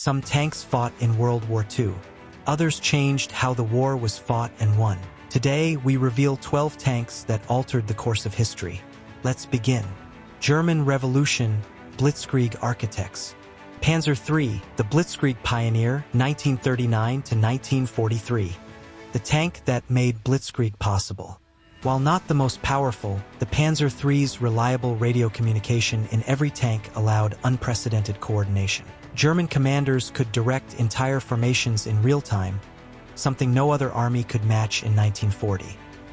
Some tanks fought in World War II. Others changed how the war was fought and won. Today, we reveal 12 tanks that altered the course of history. Let's begin. German Revolution, Blitzkrieg architects. Panzer III, the Blitzkrieg pioneer, 1939 to 1943. The tank that made Blitzkrieg possible. While not the most powerful, the Panzer III's reliable radio communication in every tank allowed unprecedented coordination. German commanders could direct entire formations in real time, something no other army could match in 1940.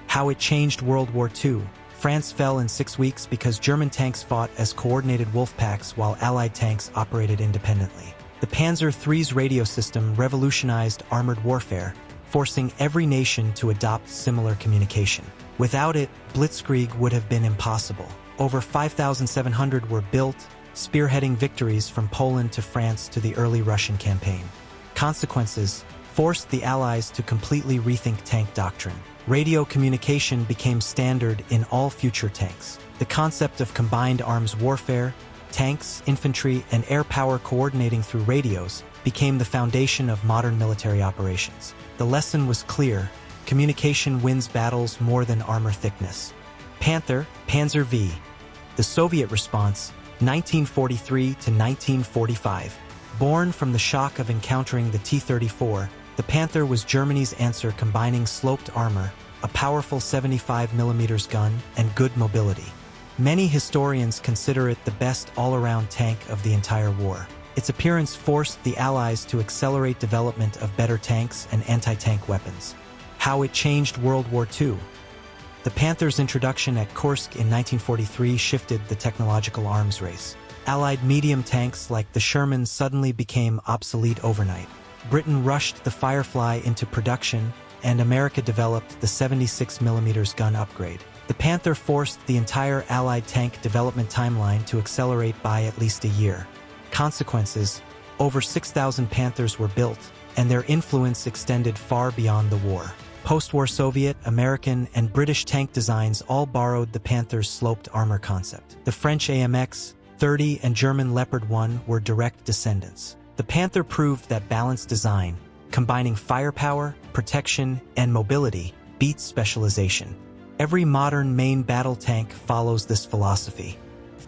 How it changed World War II. France fell in 6 weeks because German tanks fought as coordinated wolf packs while Allied tanks operated independently. The Panzer III's radio system revolutionized armored warfare, forcing every nation to adopt similar communication. Without it, Blitzkrieg would have been impossible. Over 5,700 were built, spearheading victories from Poland to France to the early Russian campaign. Consequences forced the Allies to completely rethink tank doctrine. Radio communication became standard in all future tanks. The concept of combined arms warfare, tanks, infantry, and air power coordinating through radios, became the foundation of modern military operations. The lesson was clear: communication wins battles more than armor thickness. Panzer V. The Soviet response, 1943 to 1945. Born from the shock of encountering the T-34, the Panther was Germany's answer, combining sloped armor, a powerful 75mm gun, and good mobility. Many historians consider it the best all-around tank of the entire war. Its appearance forced the Allies to accelerate development of better tanks and anti-tank weapons. How it changed World War II. The Panther's introduction at Kursk in 1943 shifted the technological arms race. Allied medium tanks like the Sherman suddenly became obsolete overnight. Britain rushed the Firefly into production, and America developed the 76mm gun upgrade. The Panther forced the entire Allied tank development timeline to accelerate by at least a year. Consequences: over 6,000 Panthers were built, and their influence extended far beyond the war. Post-war Soviet, American, and British tank designs all borrowed the Panther's sloped armor concept. The French AMX-30 and German Leopard 1 were direct descendants. The Panther proved that balanced design, combining firepower, protection, and mobility, beats specialization. Every modern main battle tank follows this philosophy.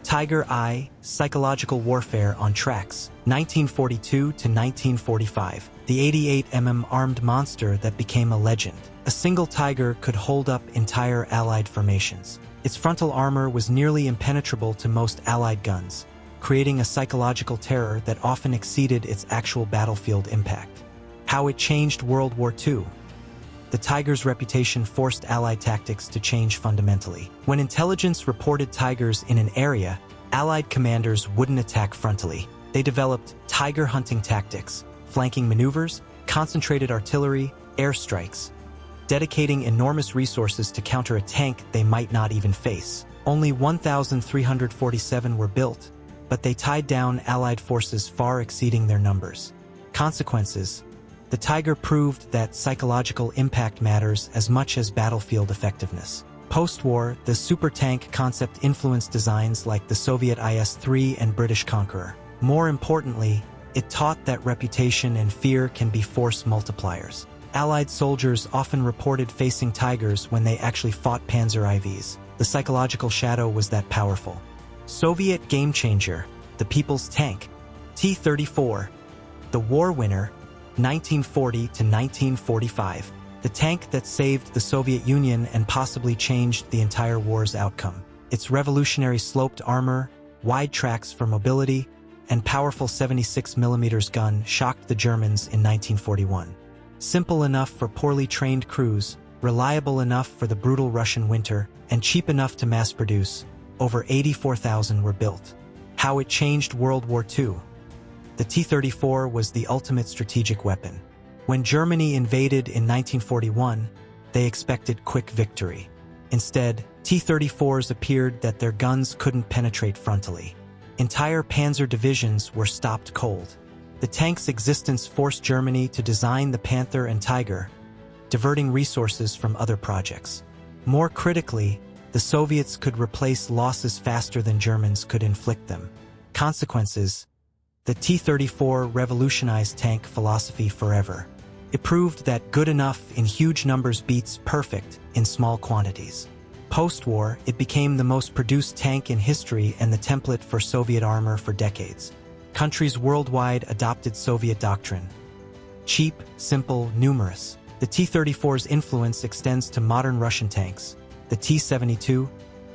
Tiger I, psychological warfare on tracks, 1942 to 1945. The 88mm armed monster that became a legend. A single Tiger could hold up entire Allied formations. Its frontal armor was nearly impenetrable to most Allied guns, creating a psychological terror that often exceeded its actual battlefield impact. How it changed World War II. The Tiger's reputation forced Allied tactics to change fundamentally. When intelligence reported Tigers in an area, Allied commanders wouldn't attack frontally. They developed Tiger hunting tactics, flanking maneuvers, concentrated artillery, airstrikes, dedicating enormous resources to counter a tank they might not even face. Only 1,347 were built, but they tied down Allied forces far exceeding their numbers. Consequences: the Tiger proved that psychological impact matters as much as battlefield effectiveness. Post-war, the super-tank concept influenced designs like the Soviet IS-3 and British Conqueror. More importantly, it taught that reputation and fear can be force multipliers. Allied soldiers often reported facing Tigers when they actually fought Panzer IVs. The psychological shadow was that powerful. Soviet game changer, the People's Tank, T-34, the war winner, 1940 to 1945. The tank that saved the Soviet Union and possibly changed the entire war's outcome. Its revolutionary sloped armor, wide tracks for mobility, and powerful 76mm gun shocked the Germans in 1941. Simple enough for poorly trained crews, reliable enough for the brutal Russian winter, and cheap enough to mass produce, over 84,000 were built. How it changed World War II. The T-34 was the ultimate strategic weapon. When Germany invaded in 1941, they expected quick victory. Instead, T-34s appeared that their guns couldn't penetrate frontally. Entire panzer divisions were stopped cold. The tank's existence forced Germany to design the Panther and Tiger, diverting resources from other projects. More critically, the Soviets could replace losses faster than Germans could inflict them. Consequences: The T-34 revolutionized tank philosophy forever. It proved that good enough in huge numbers beats perfect in small quantities. Post-war, it became the most produced tank in history and the template for Soviet armor for decades. Countries worldwide adopted Soviet doctrine. Cheap, simple, numerous. The T-34's influence extends to modern Russian tanks. The T-72,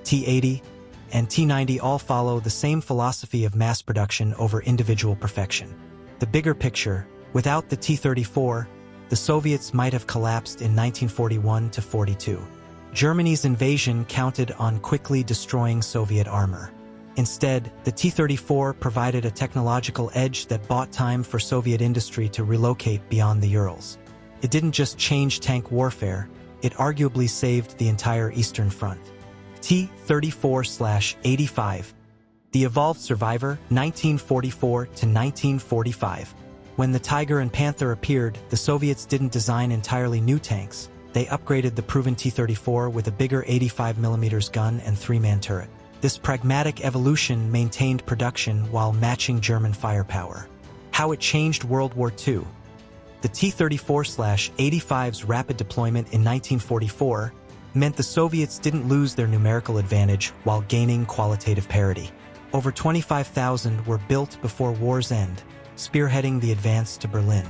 T-80, and T-90 all follow the same philosophy of mass production over individual perfection. The bigger picture, without the T-34, the Soviets might have collapsed in 1941 to 42. Germany's invasion counted on quickly destroying Soviet armor. Instead, the T-34 provided a technological edge that bought time for Soviet industry to relocate beyond the Urals. It didn't just change tank warfare, it arguably saved the entire Eastern Front. T-34/85. The Evolved Survivor, 1944 to 1945. When the Tiger and Panther appeared, the Soviets didn't design entirely new tanks. They upgraded the proven T-34 with a bigger 85mm gun and 3-man turret. This pragmatic evolution maintained production while matching German firepower. How it changed World War II. The T-34/85's rapid deployment in 1944 meant the Soviets didn't lose their numerical advantage while gaining qualitative parity. Over 25,000 were built before war's end, spearheading the advance to Berlin.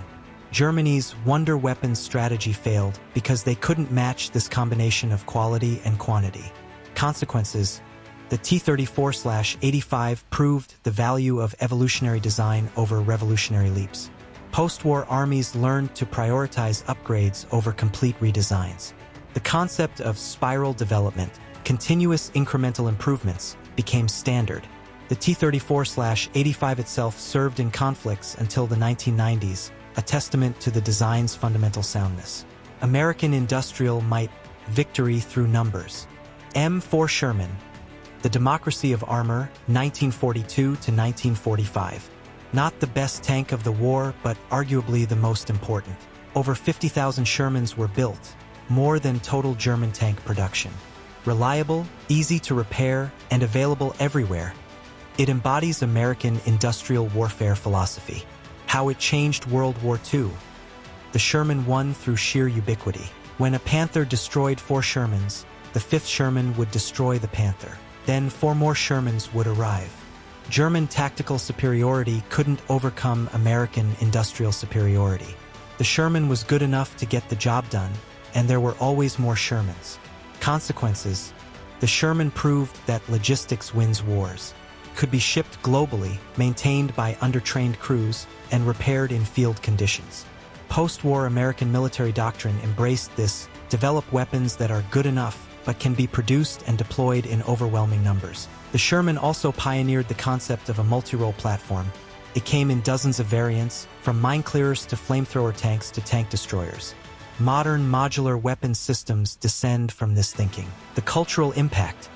Germany's wonder weapons strategy failed because they couldn't match this combination of quality and quantity. Consequences: the T-34/85 proved the value of evolutionary design over revolutionary leaps. Post-war armies learned to prioritize upgrades over complete redesigns. The concept of spiral development, continuous incremental improvements, became standard. The T-34/85 itself served in conflicts until the 1990s, a testament to the design's fundamental soundness. American industrial might, victory through numbers. M4 Sherman, the democracy of armor, 1942 to 1945. Not the best tank of the war, but arguably the most important. Over 50,000 Shermans were built, more than total German tank production. Reliable, easy to repair, and available everywhere. It embodies American industrial warfare philosophy. How it changed World War II. The Sherman won through sheer ubiquity. When a Panther destroyed 4 Shermans, the 5th Sherman would destroy the Panther. Then 4 more Shermans would arrive. German tactical superiority couldn't overcome American industrial superiority. The Sherman was good enough to get the job done, and there were always more Shermans. Consequences: the Sherman proved that logistics wins wars. Could be shipped globally, maintained by undertrained crews, and repaired in field conditions. Post-war American military doctrine embraced this: develop weapons that are good enough, but can be produced and deployed in overwhelming numbers. The Sherman also pioneered the concept of a multi-role platform. It came in dozens of variants, from mine clearers to flamethrower tanks to tank destroyers. Modern modular weapons systems descend from this thinking. The cultural impact.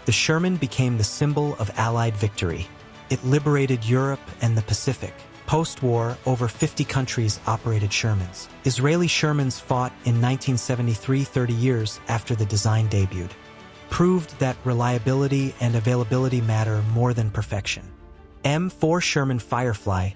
The Sherman became the symbol of Allied victory. It liberated Europe and the Pacific. Post-war, over 50 countries operated Shermans. Israeli Shermans fought in 1973, 30 years after the design debuted. Proved that reliability and availability matter more than perfection. M4 Sherman Firefly.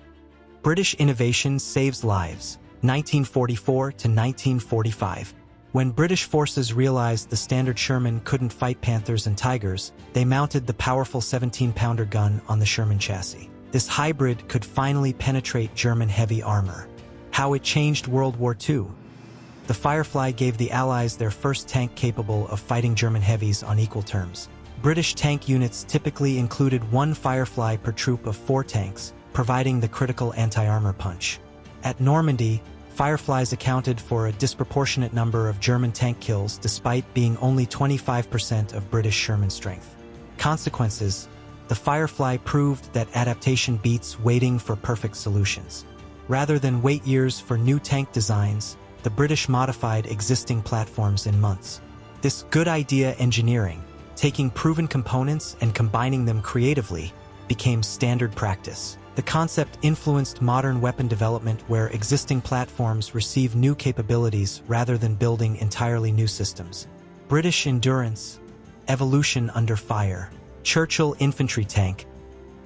British innovation saves lives, 1944 to 1945. When British forces realized the standard Sherman couldn't fight Panthers and Tigers, they mounted the powerful 17-pounder gun on the Sherman chassis. This hybrid could finally penetrate German heavy armor. How it changed World War II. The Firefly gave the Allies their first tank capable of fighting German heavies on equal terms. British tank units typically included 1 Firefly per troop of 4 tanks, providing the critical anti-armor punch. At Normandy, Fireflies accounted for a disproportionate number of German tank kills despite being only 25% of British Sherman strength. Consequences: the Firefly proved that adaptation beats waiting for perfect solutions. Rather than wait years for new tank designs, the British modified existing platforms in months. This good idea engineering, taking proven components and combining them creatively, became standard practice. The concept influenced modern weapon development where existing platforms receive new capabilities rather than building entirely new systems. British endurance, evolution under fire. Churchill infantry tank.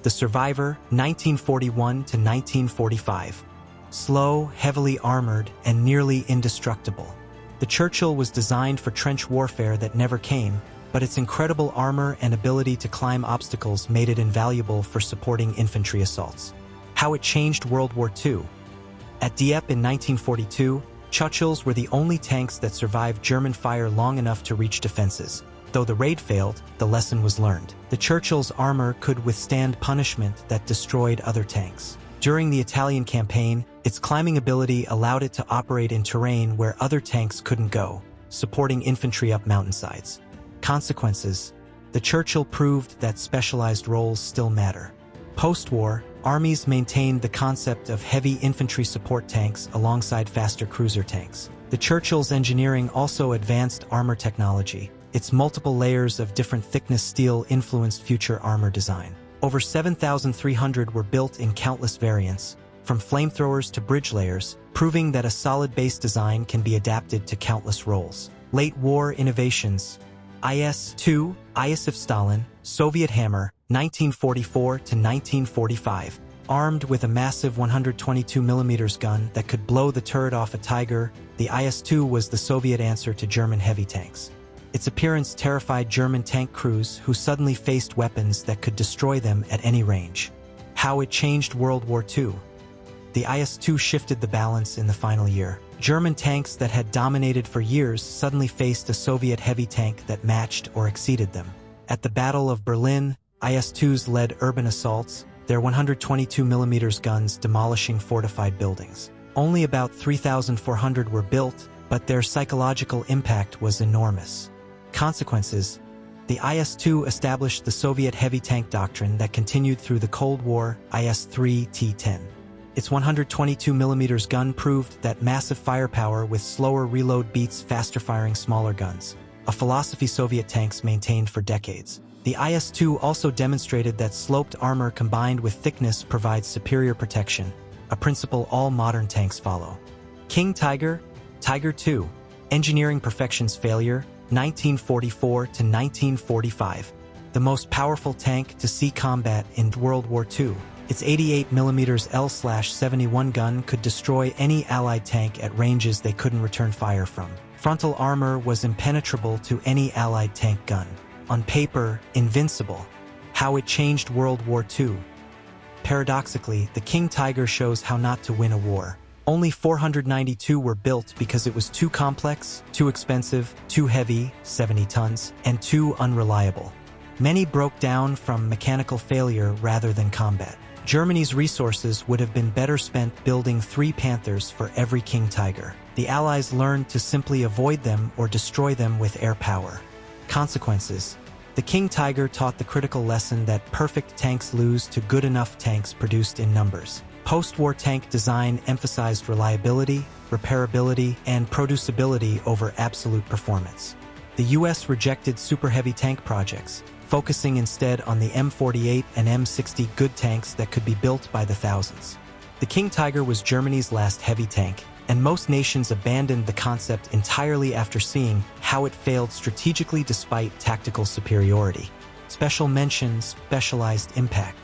The Survivor, 1941 to 1945. Slow, heavily armored, and nearly indestructible. The Churchill was designed for trench warfare that never came, but its incredible armor and ability to climb obstacles made it invaluable for supporting infantry assaults. How it changed World War II. At Dieppe in 1942, Churchills were the only tanks that survived German fire long enough to reach defenses. Though the raid failed, the lesson was learned. The Churchill's armor could withstand punishment that destroyed other tanks. During the Italian campaign, its climbing ability allowed it to operate in terrain where other tanks couldn't go, supporting infantry up mountainsides. Consequences: the Churchill proved that specialized roles still matter. Post-war, armies maintained the concept of heavy infantry support tanks alongside faster cruiser tanks. The Churchill's engineering also advanced armor technology. Its multiple layers of different thickness steel influenced future armor design. Over 7,300 were built in countless variants, from flamethrowers to bridge layers, proving that a solid base design can be adapted to countless roles. Late war innovations. IS-2, Iosif Stalin, Soviet Hammer, 1944 to 1945. Armed with a massive 122mm gun that could blow the turret off a Tiger, the IS-2 was the Soviet answer to German heavy tanks. Its appearance terrified German tank crews who suddenly faced weapons that could destroy them at any range. How it changed World War II. The IS-2 shifted the balance in the final year. German tanks that had dominated for years suddenly faced a Soviet heavy tank that matched or exceeded them. At the Battle of Berlin, IS-2s led urban assaults, their 122mm guns demolishing fortified buildings. Only about 3,400 were built, but their psychological impact was enormous. Consequences: the IS-2 established the Soviet heavy tank doctrine that continued through the Cold War. IS-3T-10. Its 122mm gun proved that massive firepower with slower reload beats faster-firing smaller guns, a philosophy Soviet tanks maintained for decades. The IS-2 also demonstrated that sloped armor combined with thickness provides superior protection, a principle all modern tanks follow. King Tiger, Tiger II. Engineering perfection's failure, 1944 to 1945. The most powerful tank to see combat in World War II. Its 88mm L/71 gun could destroy any Allied tank at ranges they couldn't return fire from. Frontal armor was impenetrable to any Allied tank gun. On paper, invincible. How it changed World War II. Paradoxically, the King Tiger shows how not to win a war. Only 492 were built because it was too complex, too expensive, too heavy, 70 tons, and too unreliable. Many broke down from mechanical failure rather than combat. Germany's resources would have been better spent building 3 Panthers for every King Tiger. The Allies learned to simply avoid them or destroy them with air power. Consequences: the King Tiger taught the critical lesson that perfect tanks lose to good enough tanks produced in numbers. Post-war tank design emphasized reliability, repairability, and producibility over absolute performance. The US rejected super heavy tank projects, focusing instead on the M48 and M60 good tanks that could be built by the thousands. The King Tiger was Germany's last heavy tank, and most nations abandoned the concept entirely after seeing how it failed strategically despite tactical superiority. Special mention: specialized impact.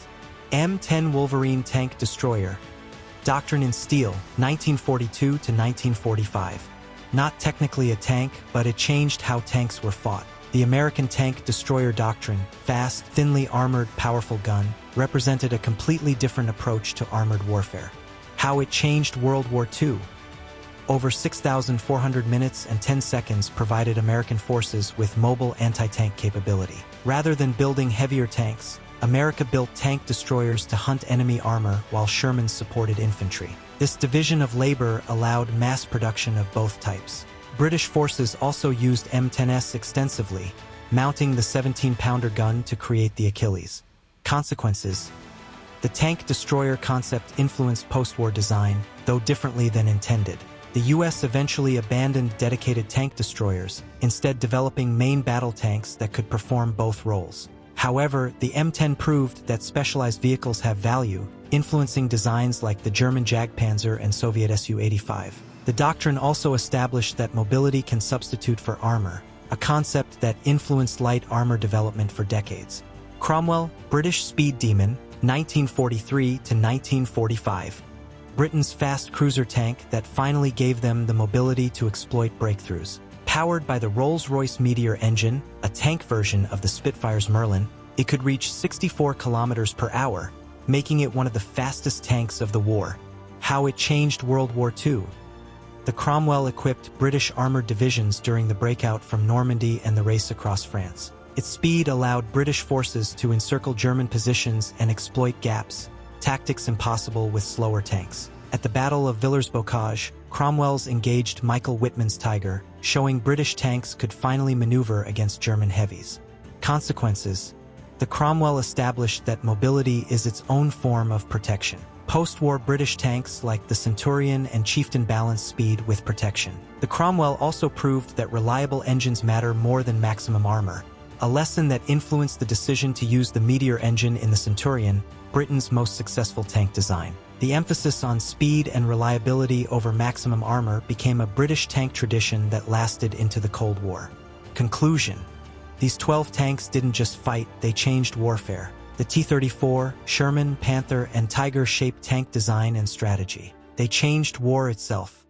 M10 Wolverine tank destroyer. Doctrine in steel, 1942 to 1945. Not technically a tank, but it changed how tanks were fought. The American tank destroyer doctrine, fast, thinly armored, powerful gun, represented a completely different approach to armored warfare. How it changed World War II. Over 6,400 minutes and 10 seconds provided American forces with mobile anti-tank capability. Rather than building heavier tanks, America built tank destroyers to hunt enemy armor while Sherman supported infantry. This division of labor allowed mass production of both types. British forces also used M10s extensively, mounting the 17-pounder gun to create the Achilles. Consequences: the tank destroyer concept influenced post-war design, though differently than intended. The US eventually abandoned dedicated tank destroyers, instead developing main battle tanks that could perform both roles. However, the M10 proved that specialized vehicles have value, influencing designs like the German Jagdpanzer and Soviet Su-85. The doctrine also established that mobility can substitute for armor, a concept that influenced light armor development for decades. Cromwell, British speed demon, 1943 to 1945. Britain's fast cruiser tank that finally gave them the mobility to exploit breakthroughs. Powered by the Rolls-Royce Meteor engine, a tank version of the Spitfire's Merlin, it could reach 64 kilometers per hour, making it one of the fastest tanks of the war. How it changed World War II. The Cromwell equipped British armored divisions during the breakout from Normandy and the race across France. Its speed allowed British forces to encircle German positions and exploit gaps, tactics impossible with slower tanks. At the Battle of Villers-Bocage, Cromwell's engaged Michael Whitman's Tiger, showing British tanks could finally maneuver against German heavies. Consequences. The Cromwell established that mobility is its own form of protection. Post-war British tanks like the Centurion and Chieftain balanced speed with protection. The Cromwell also proved that reliable engines matter more than maximum armor, a lesson that influenced the decision to use the Meteor engine in the Centurion, Britain's most successful tank design. The emphasis on speed and reliability over maximum armor became a British tank tradition that lasted into the Cold War. Conclusion. These 12 tanks didn't just fight, they changed warfare. The T-34, Sherman, Panther, and Tiger shaped tank design and strategy. They changed war itself.